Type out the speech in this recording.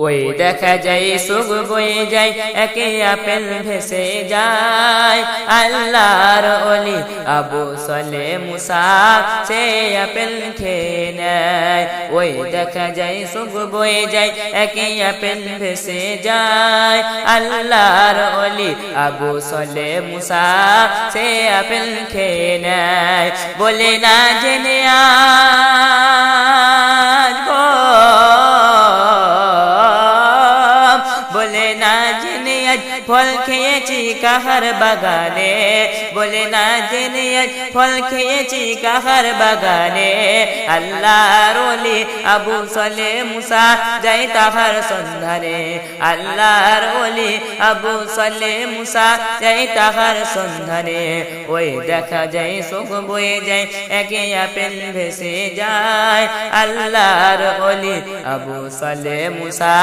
ওই দেখা যায় সুখ বয়ে যায় একে আপেল ভেসে যায় আল্লাহর ওলি আবু সালে মুসা সে আপেল খেয়ে নেয়। ওই দেখা যায় সুখ বয়ে যায় একে আপেল ভেসে যায় আল্লাহর ওলি আবু সালে মুসা সে আপেল খেয়ে নেয়। বলে না জেনে আজ বলে না জেনে আজ ফল খেয়েছি কাহার বাগানে, বলে না জেনে আজ ফল খেয়েছি কাহার বাগানে। আল্লাহর ওলি আবু সালে মুসা যায় তাহার সন্ধানে, আল্লাহর ওলি আবু সালে মুসা যায় তাহার সন্ধানে। ওই দেখা যায় সুখ বয়ে যায় একে আপেল ভেসে যায় আল্লাহর ওলি আবু সালে মুসা